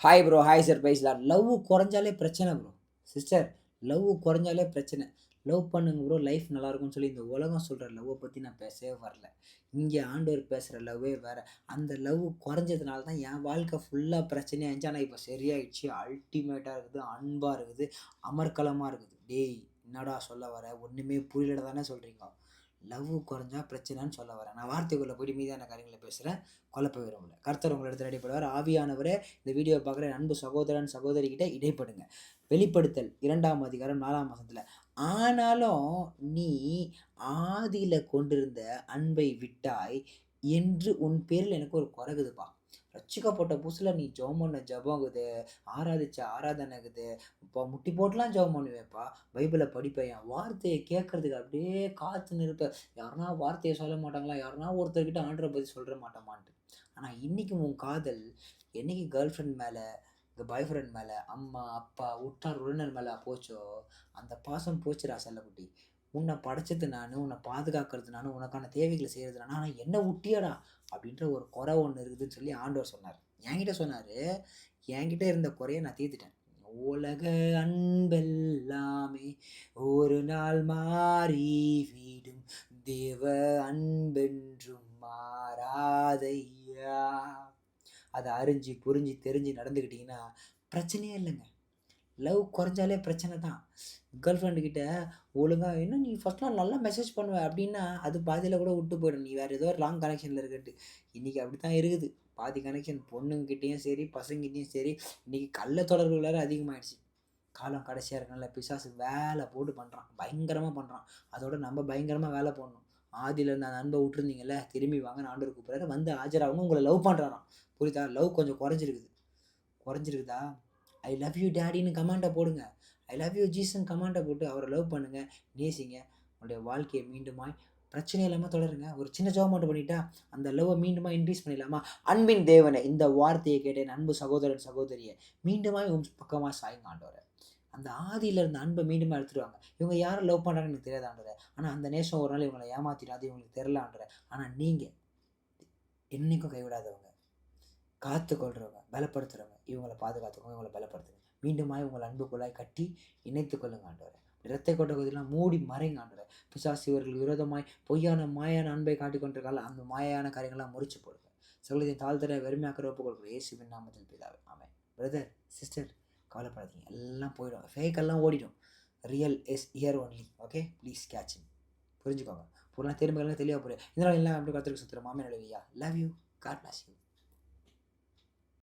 Hi bro. Hi சர்ப்ரைஸ்லாம். Love குறைஞ்சாலே பிரச்சனை bro. Sister, love குறைஞ்சாலே பிரச்சனை. Love பண்ணுங்க ப்ரோ. லைஃப் நல்லாயிருக்கும்னு சொல்லி இந்த உலகம் சொல்ற லவ்வ பத்தி நான் பேசவே வரல. இங்க ஆண்டவர் பேசுற லவ்வே வேற. அந்த லவ் குறைஞ்சதுனால தான் என் வாழ்க்கை ஃபுல்லா பிரச்சனையா இருந்துச்சு. ஆனா இப்ப சரியாயிடுச்சு. அல்டிமேட்டா இருக்குது. அன்பா இருக்குது. அமர்க்களமா இருக்குது. டேய்! என்னடா சொல்ல வர? ஒண்ணுமே புரியலன்னு தானே சொல்றீங்க? லவ் குறைஞ்சா பிரச்சனைன்னு சொல்ல வரேன். நான் வார்த்தைக்குள்ள போயிட்டு மீதியான காரியங்கள பேசுறேன். குழப்ப விரும்பல. கர்த்தர் உங்களிடத்தில் இடைப்படுவார். ஆவியானவரே இந்த வீடியோ பார்க்குற அன்பு சகோதரன், சகோதரிகிட்ட இடைப்படுங்க. வெளிப்படுத்தல் 2ஆம் அதிகாரம் 4ஆம் வசனத்துல, ஆனாலும் நீ ஆதியில கொண்டிருந்த அன்பை விட்டாய் என்று உன் பேரில் எனக்கு ஒரு குறைகுதுப்பா. ரட்சிக்கப்பட்ட புதுசுல நீ ஜெபம் பண்ண ஜெபம் இருக்குது, ஆராதிச்ச ஆராதனை இருக்குது, இப்போ முட்டி போட்டுலாம் ஜெபம் பண்ணுவேன்ப்பா. பைபிள படிப்பேன். என் வார்த்தைய கேட்கறதுக்கு அப்படியே காத்துன்னு இருப்பேன். யாருனா வார்த்தைய சொல்ல மாட்டாங்களா? யாருனா ஒருத்தர்கிட்ட ஆண்டவர பத்தி சொல்ற மாட்டோமான்ட்டு. ஆனா இன்னைக்கு உன் காதல் என்னைக்கு கேர்ள் ஃப்ரெண்ட் மேல, இந்த பாய் ஃப்ரெண்ட் மேல, அம்மா, அப்பா, உற்றார் உறவினர் மேல போச்சோ, அந்த பாசம் போச்சுடா செல்லக்குட்டி. உன்ன படைச்சது நானு, உன்ன பாதுகாக்கிறது நானு, உனக்கான தேவைகள செய்றது நானு. ஆனா என்ன உட்டியேடா! அப்படின்ற ஒரு குறை ஒண்ணு இருக்குதுன்னு சொல்லி ஆண்டவர் சொன்னாரு. என்கிட்ட சொன்னாரு. என்கிட்ட இருந்த குறைய நான் தீர்த்துட்டேன். உலக அன்பெல்லாமே ஒரு நாள் மாறிவிடும். தேவ அன்பென்றும் மாறாதையா. அத அறிஞ்சு, புரிஞ்சு, தெரிஞ்சு நடந்துக்கிட்டீங்கன்னா, பிரச்சனையே இல்லங்க. லவ் குறைஞ்சாலே பிரச்சனை தான். கேர்ள் ஃப்ரெண்டு கிட்ட ஒழுங்கா "என்ன நீ ஃபர்ஸ்ட்லாம் நல்லா மெசேஜ் பண்ணுவ" அப்படின்னா, அது பாதியில கூட விட்டு போயிடும். நீ வேற ஏதோ ஒரு ராங் கனெக்ஷன்ல இருக்கன்ட்டு. இன்னைக்கு அப்படித்தான் இருக்குது. பாதி கனெக்ஷன் பொண்ணுங்ககிட்டயும் சரி, பசங்ககிட்டயும் சரி, இன்னைக்கு கள்ள தொடர்புகள் வேற அதிகமாயிடுச்சு. காலம் கடைசியா இருக்கனால பிசாசு வேல போட்டு பண்றான். பயங்கரமா பண்றான். அதோட நம்ம பயங்கரமா வேல போடணும். ஆதியில இருந்த அந்த அன்ப விட்டுருந்தீங்கல்ல, திரும்பி வாங்கன்னு ஆண்டவர் கூப்பிடுறாரு. வந்து ஆஜராகணும். உங்கள லவ் பண்றாராம். புரியுதா? லவ் கொஞ்சம் குறைஞ்சிருக்குது. குறைஞ்சிருக்குதா? ஐ லவ் யூ டாடின்னு கமாண்ட போடுங்க. ஐ லவ் யூ ஜீசஸ்ன்னு கமாண்ட போட்டு அவர லவ் பண்ணுங்க. நேசிங்க. உங்களுடைய வாழ்க்கைய மீண்டுமாய் பிரச்சனை இல்லாம தொடருங்க. ஒரு சின்ன ஜெபம் மட்டும் பண்ணிட்டா, அந்த லவ்வ மீண்டுமா இன்கிரீஸ் பண்ணிடலாமா? அன்பின் தேவனே, இந்த வார்த்தைய கேட்ட என் அன்பு சகோதரன், சகோதரியே, மீண்டுமாய் உம் பக்கமா சாயுங்க ஆண்டவரே. அந்த ஆதியில இருந்த அன்ப மீண்டுமா எடுத்துட்டு வாங்க. இவங்க யார லவ் பண்றாங்கன்னு எனக்கு தெரியாது ஆண்டவரே. ஆனா அந்த நேசம் ஒரு நாள் இவங்கள ஏமாத்திடும். அது இவங்களுக்கு தெரியல ஆண்டவரே. ஆனா நீங்க என்னைக்கும் கைவிடாதவங்க. காத்துக்கொள்றவங்க, பலப்படுத்துறவங்க. இவங்கள பாதுகாத்துக்கோங்க, இவங்கள பலப்படுத்துங்க. மீண்டுமாய் உங்கள் அன்புக்குள்ளாய் கட்டி இணைத்துக் கொள்ளுங்க ஆண்டவரே. இரத்தை கொட்ட பகுதியெல்லாம் மூடி மறைங்க ஆண்டவரே. பிசாசு இவர்களுக்கு விரோதமாய் பொய்யான மாயான அன்பை காட்டிக் கொண்டிருக்கால, அந்த மாயான காரியங்கள்லாம் முறிச்சு போடுங்க. சகலத்தையும் தாழ்த்தர வெறுமையாக்கிற ஒப்புக் கொடுக்குறோம். இயேசுவின் நாமத்தில் பிதாவே. ஆமென். பிரதர், சிஸ்டர், கவலைப்படாதீங்க. எல்லாம் போயிடும். ஃபேக் எல்லாம் ஓடிடும். Real is here only. Okay? Please catch him. புரிஞ்சுக்கோங்க. பூரண தேர்வுகள்லாம் தெளிவா புரியும். இதனால எல்லாம் அப்படி கர்த்தருக்கு சுத்துறோம். Amen. Hallelujah. Love you. God bless you.